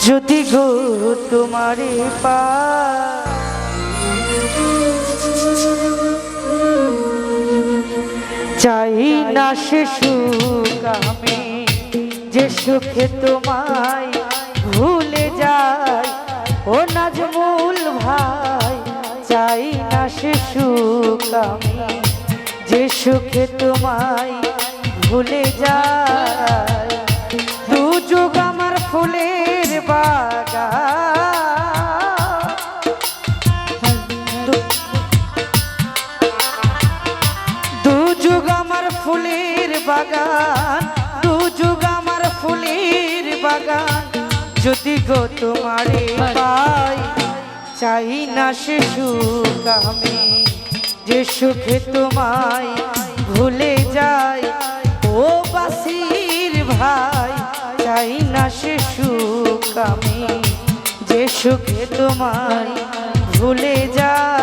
যদি গো তোমারে পা চাই না সে সুখ আমি যে সুখে তোমায় ভুলে যাই ও নাজমুল ভাই চাই না সে সুখ আমি যে সুখে তোমায় ভুলে যাই দু যুগ আমার ফুলের বাগান দু যুগ আমার ফুলের বাগান দু যুগ আমার ফুলের বাগান যদি গো তোমারে পাই চাই না সে সুখ আমি যে সুখে তোমায় ভুলে যাই ও বাসির ভাই চাই না সে সুখ আমি যে সুখে তোমায় ভুলে যাই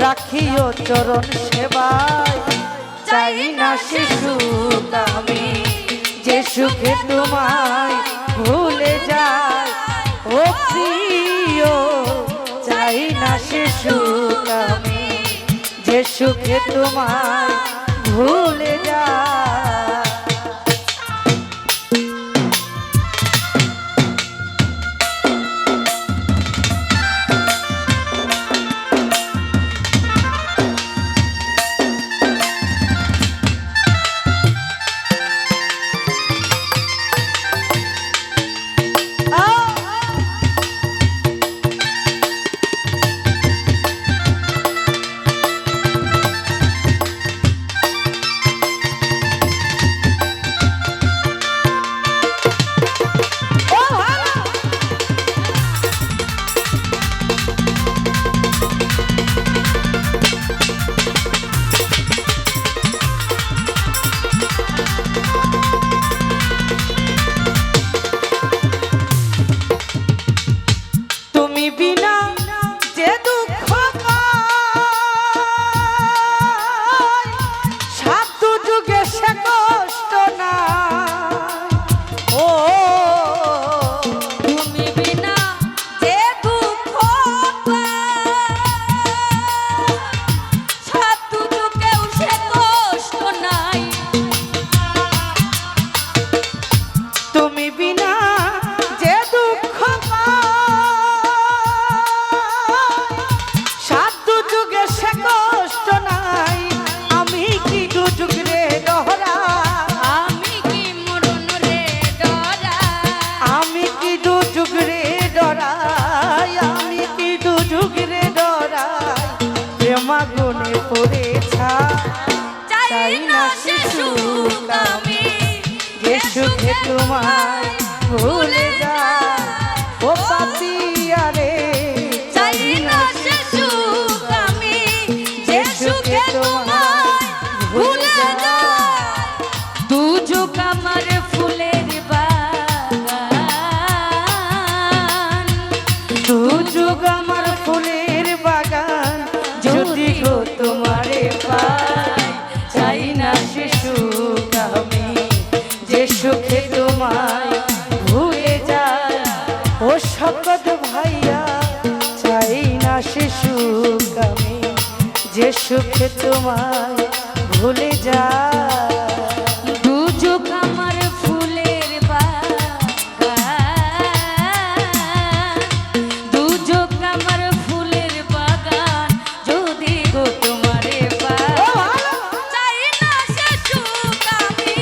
রাখিও চরণ সেবায় চাই না সে সুখ আমি যে সুখে তোমায় ভুলে যাই ও প্রিয় চাই না সে সুখ আমি যে সুখে তোমায় ভুলে যাই মাগুনে পড়েছা চাই না সে সুখ আমি যে সুখে তোমায় ভুলে যাই ও পাপিয়া রে চাই না সে সুখ আমি যে সুখে তোমায় ভুলে যাই দু যুগ আমার ফুলের বাগান দু যুগ আমার ফুলের বাগান যদি গো তোমারে পাই চাই না সে যে সুখে তোমায় ভুলে যায় ও শকত ভাইয়া চাই না সে সুখ আমি যে সুখে তোমায় ভুলে যায় দু চোখ আমার ফুলের বাগান দু চোখ আমার ফুলের বাগান যদি গো তোমারে চাই না সে সুখ আমি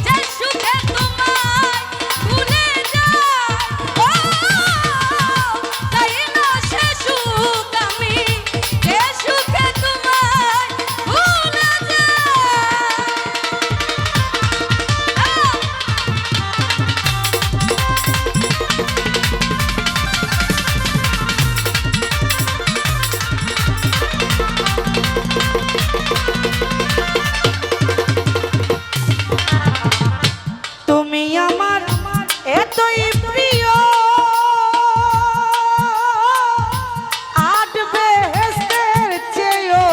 যে সুখে তোমায় ভুলে যাই ও চাই না সে সুখ আমি যে সুখে তোমায় ভুলে তুমি আমার এতই প্রিয় আট বেহেশতের চেয়েও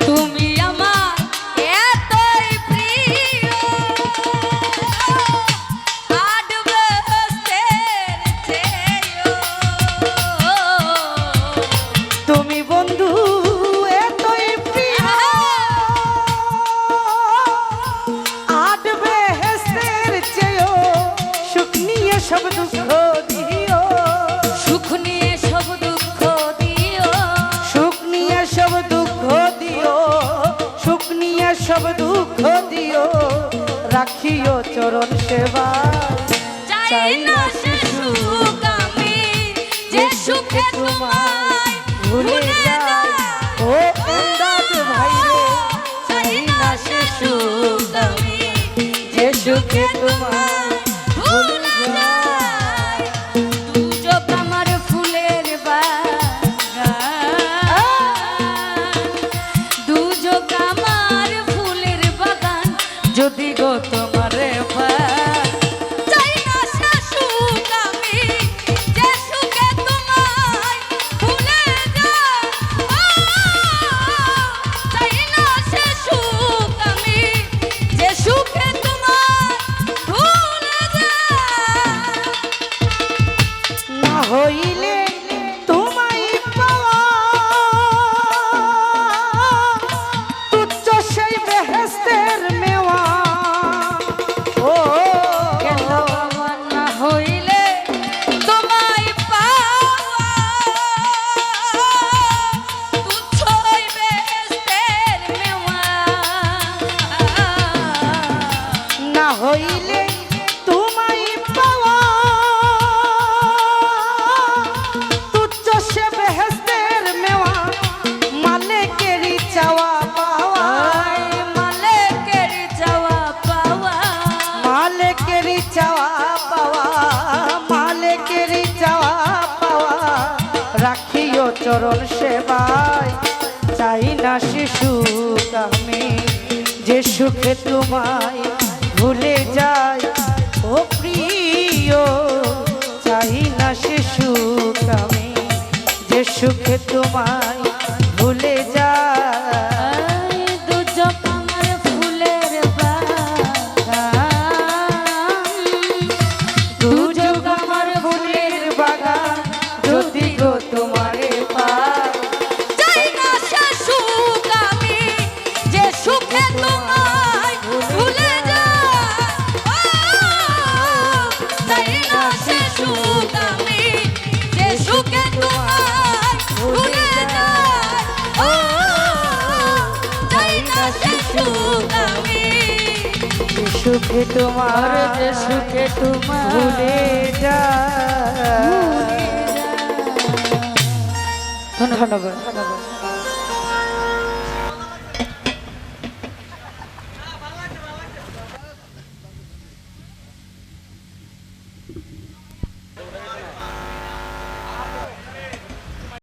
তুমি আমার এতই প্রিয় আট বেহেশতের চেয়েও তুমি বন্ধু এতই প্রিয় আট বেহেশতের চেয়েও সুখ নিয়ে সব দুঃখ দিও সুখ নিয়ে সব দুঃখ দিও সুখ নিয়ে সব দুঃখ দিও সুখ নিয়ে সব দুঃখ দিও রাখিও চরণ সেবা চাই না সে সুখ আমি যে সুখে তোমায় ভুলে যায় ও এমদাদ ভাই রে চাই না সে সুখ আমি যে সুখে তোমায় ভুলে যায় দু চোখ আমার ফুলের বাগান দু চোখ আমার ফুলের বাগান যদি গো তোমারে পাই চাই না সে সুখ আমি যে সুখে তোমায় ভুলে যাই চাই না সে সুখ আমি যে সুখে তোমায় ভুলে যাই না হইলে তোমায় পাওয়া তুচ্ছ সেই বেহেশতের মেওয়া ও কেন আমার না হইলে তোমায় পাওয়া তুচ্ছই বেহেশতের মেওয়া না হইলে তোমায় পাওয়া তুচ্ছ সে বেহেশতের মেওয়া মালিকেরই চাওয়া পাওয়া মালিকের যাওয়া পাওয়া মালিকেরই চাওয়া পাওয়া মালিকেরই চাওয়া পাওয়া রাখিও চরণ সেবায় চাই না সে সুখ আমি যে সুখে তোমায় ভুলে যাই ও প্রিয় চাই না সে সুখ আমি যে সুখে তোমায় ভুলে যাই দু চোখ আমার ফুলের বাগান দু চোখ আমার ফুলের বাগান যদি গো তোমারে পাই চাই না সে সুখ আমি যে সুখে তোমায় ভুলে যাই চাই না সে সুখ আমি যে সুখে তোমায় ভুলে যাই চাই না সে সুখ আমি যে সুখে তোমার যে সুখে তোমায় ভুলে যায় ধন্যবাদ।